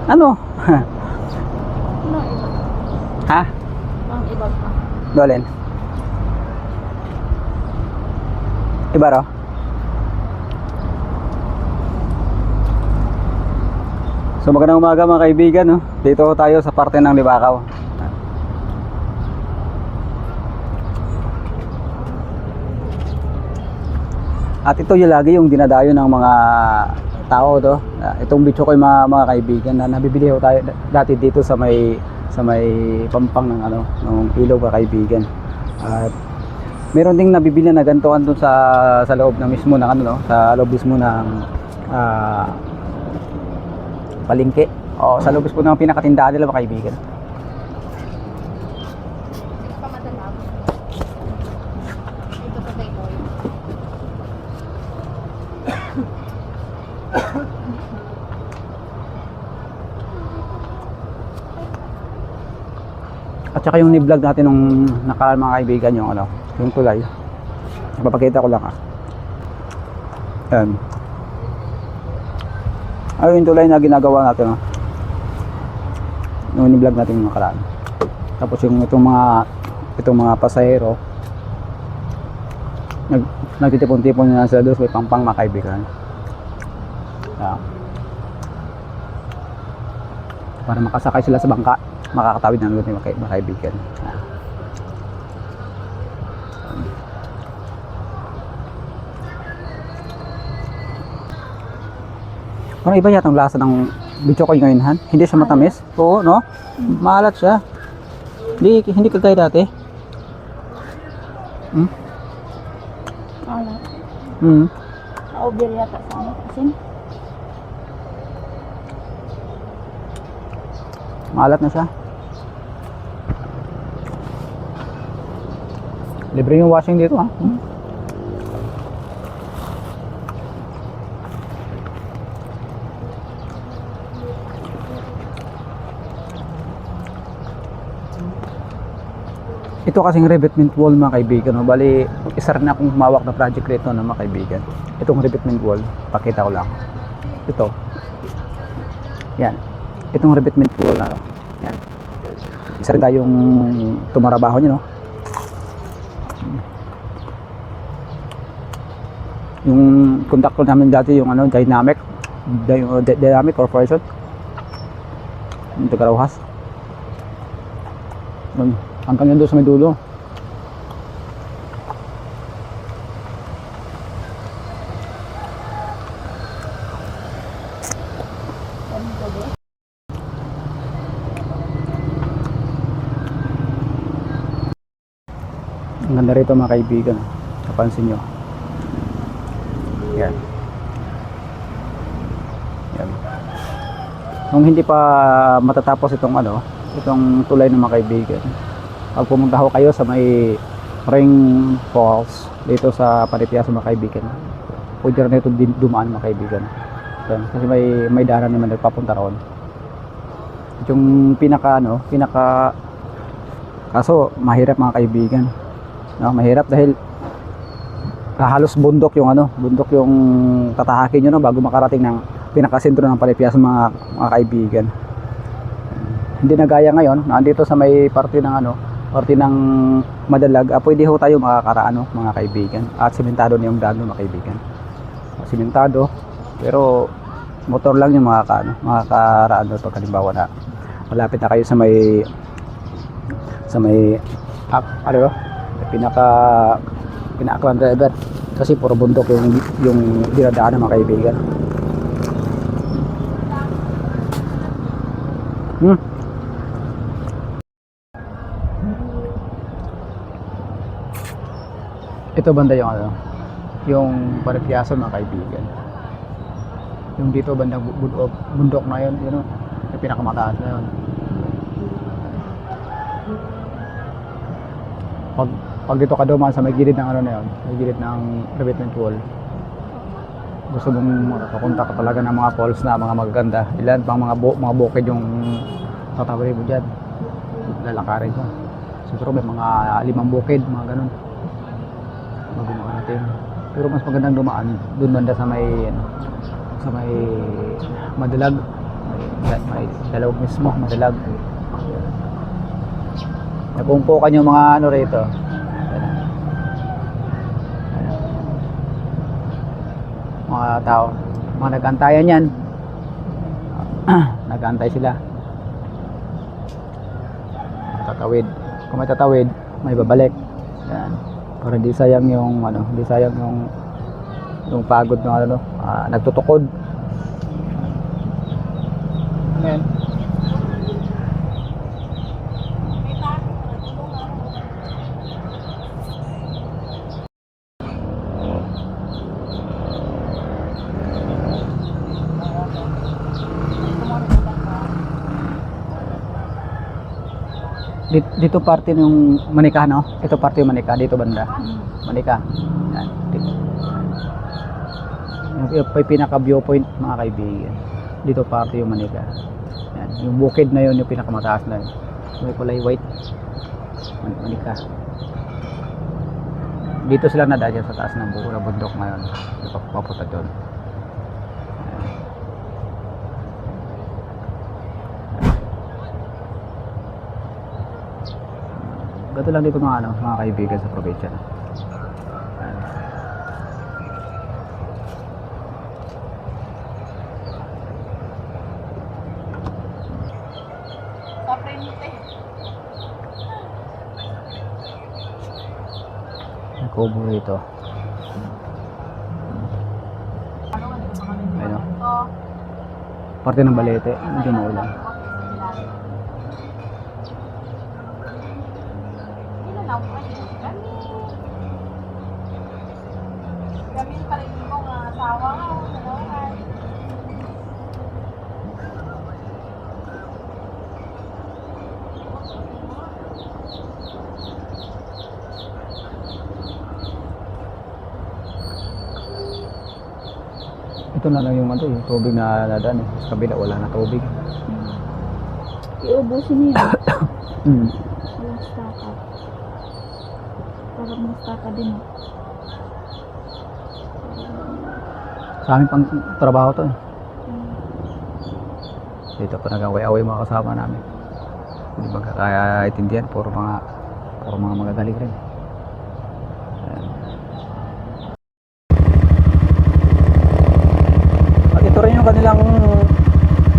Ano? Nang iba. Ha? Nang iba pa. Dolen. Iba raw? So magandang umaga mga kaibigan, no? Dito tayo sa parte ng Libakaw. At ito yung lagi yung dinadayo ng mga tao to. Itong bitso ko yung mga kaibigan na nabibili ko tayo dati dito sa may pampang ng ano, ng ilog mga kaibigan. At meron ding nabibili na gantuan doon sa loob na mismo ng ano, no? Sa loob mismo ng palengke o sa loob mismo ng pinakatindahan nila mga kaibigan. Pamadalag. Ito sa table. At saka yung ni-vlog natin nung nakaraan mga kaibigan yung ano, yung tulay. Ipapakita ko lang Yan. Ay, yung tulay na ginagawa natin, no? Yung ni-vlog natin yung nakaraan. Tapos yung itong mga pasahero nagtitipon-tipon na sila doon sa pampang mga kaibigan. Yan. Para makasakay sila sa bangka, makakatawid na doon mga kaibigan. Parang iba yata ang lasa ng bitso ko ngayon, Han. Hindi siya matamis. Oo, no? Maalat siya. Hindi kagaya dati. Alat. Naubir yata sa ano. Asin. Maalat na siya. Libre yung washing dito, ha? Ito kasing revetment wall mga kaibigan, no? Bali, isa rin akong humawak na project rito, no, mga kaibigan. Itong revetment wall, pakita ko lang. Ito. Yan. Itong revetment wall, ano? Yan. Isa rin tayong tumarabaho nyo, no? Yung contact ko namin dati yung ano, Dynamic Corporation. Yung Tagarauhas. Hanggang yun doon sa may dulo. Ang ganda rito mga kaibigan. Napansin nyo. Yan. Yan. Nung hindi pa matatapos itong ano, itong tulay ng mga kaibigan, pag pumunta ho kayo sa may Ring Falls dito sa Paripias mga kaibigan, pwede rin ito dumaan mga kaibigan. Yan. Kasi may daanan naman nagpapunta roon. Yung kaso mahirap mga kaibigan, no? Mahirap dahil halos bundok yung tatahakin nyo, no, bago makarating ng pinakasentro ng Paripias mga kaibigan. Hindi na gaya ngayon, nandito sa may parte ng Madalag, pwede ho tayo makakaraan, no, mga kaibigan. At simentado na yung daan, mga kaibigan. Simentado, pero motor lang yung makakaraan doon. Pag halimbawa na malapit na kayo sa may pinaka driver, kasi puro bundok yung dinadaan ng mga kaibigan. Ito banda yung Paripiaso mga kaibigan. Yung dito bandang bundok na yun, yung pinakamataas na yun. Pag dito ka dumaan sa may gilid ng may gilid ng revetment wall, gusto mong makapunta ka talaga ng mga falls na mga magaganda. Ilan pang mga bukid yung tatawid mo dyan, lalakarin mo. Siguro may mga 5 bukid, mga ganun. Magumarating. Pero mas magandang dumaan dun banda sa may Madalag, Yan, may dalawag mismo, madalag. Napumpukan yung mga ano rito. Yan. Yan. Mga tao, mga nag-antayan yan. Nag-antay sila. Tatawid. Kung may tatawid, may babalik. Yan. Para hindi sayang yung ano, hindi sayang yung pagod ng ano, nagtutukod. Yan. Dito parte ng Manika, no? Ito parte yung Manika, dito banda. Manika. Yan, dito. Yung pinaka viewpoint mga kaibigan. Dito parte yung Manika. Yan, yung bukid na yun, yung pinakamataas na yun. May kulay white. Manika. Dito sila nadaan sa taas ng bundok ngayon. Dito papunta doon. Gato lang dito mga ano, mga kaibigan sa probinsya. Kubo rito. Ayun. Parte ng Balete, medyo maulan. Gamin pa rin yung asawa ko. Ito na lang yung ano, yung tubig na nadaan. Sa kabila wala na tubig. Iubusin niya. Hmm. Walang staka. Parang may staka din. Sa amin pang trabaho to. Dito pa nag-away-away mga kasama namin. Hindi magkakaintindihan, puro mga magagaling rin. Ayan. At ito rin yung kanilang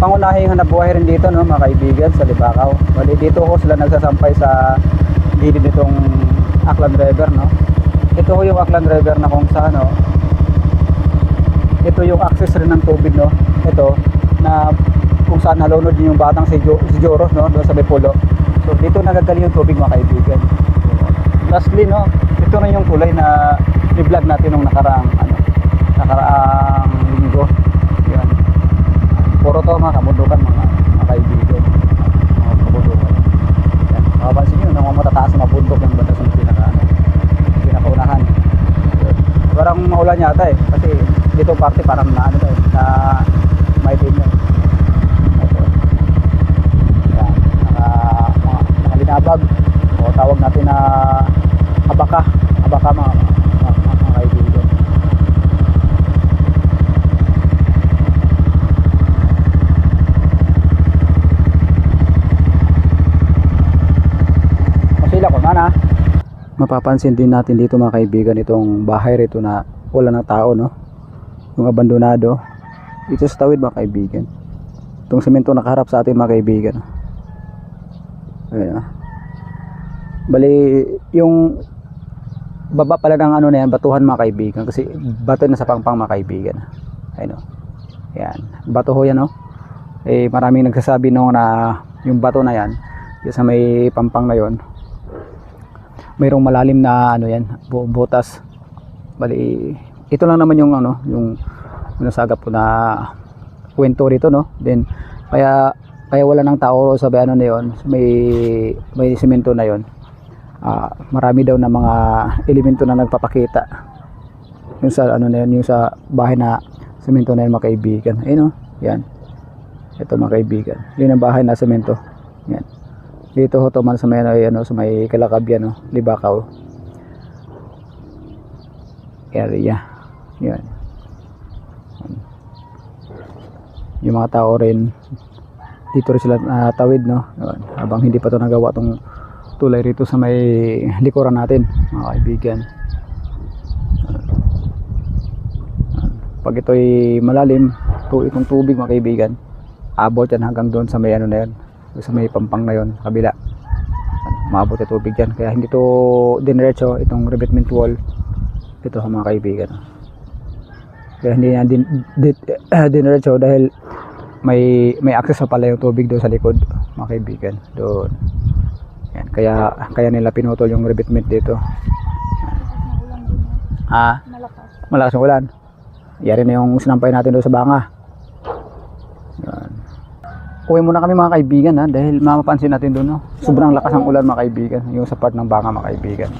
pangunahing hanapbuhay rin dito, no, mga kaibigan, sa Libakaw. Bali dito ko sila nagsasampay sa gilid nitong Aklan River, no. Ito yung Aklan River na kung saan, no, ito yung access rin ng tubig, no. Ito na kung saan nalunod yung batang si Joros, no, doon sa Bepulo. So dito nagagaling yung tubig mga kaibigan. Lastly, no, ito na yung kulay na i-vlog natin nung nakaraang linggo. Yan. Puro to mga kabundukan, mga kaibigan. Mga kabundukan. Yan. Mapapansin nyo, nang matataas na mabundok yung banda sa pinakaunahan. Parang maulan yata eh, kasi dito parte parang na ano tayo, na maitim yun. Ito. Yan, mga linabag, o tawag natin na abaka mga kaibigan. Masila ko mana. Mapapansin din natin dito mga kaibigan itong bahay rito na wala ng tao, no, yung abandonado dito sa tawid mga kaibigan. Itong semento nakaharap sa atin mga kaibigan. Ayan. Bali yung baba pala ng ano na yan, batuhan mga kaibigan, kasi bato na sa pangpang mga kaibigan. Ayun, no? Yan, bato ho yan, no? Eh maraming nagsasabi no na yung bato na yan sa may pampang na yon, mayroong malalim na ano yan, butas. Bali ito lang naman yung ano, yung nasagap ko na kwento rito, no. Then kaya wala nang tao sa ano na yon, may semento na yon. Marami daw na mga elemento na nagpapakita yung sa ano na yun, yung sa bahay na semento na yun mga kaibigan. Ayun, no, yan, ito mga kaibigan, yun ang bahay na semento. Yan. Dito ho to man sa may ano, sa may Kalakabyan, no, Libakaw area. Yan. Yung mga tao rin dito rin sila tawid, no. Yun. Habang hindi pa to nagawa tong tulay rito sa may likuran natin, mga kaibigan. Pag ito'y malalim, itong tubig, mga kaibigan, abot yan hanggang doon sa may ano na yun, sa may pampang na yun, kabila. Maabot yung tubig yan, kaya hindi to diniretso itong revetment wall ito, mga kaibigan. Kaya hindi yan diniretso dahil may access pa pala yung tubig doon sa likod, mga kaibigan, doon. Yan, kaya nila pinutol yung revetment dito. Ulan din yan. Malakas. Malakas yung ulan. Yari na yung sinampay natin doon sa banga. Yan. Uwi muna kami, mga kaibigan, dahil mapapansin natin doon, no? Sobrang lakas ng ulan, mga kaibigan, yung sa part ng banga, mga kaibigan.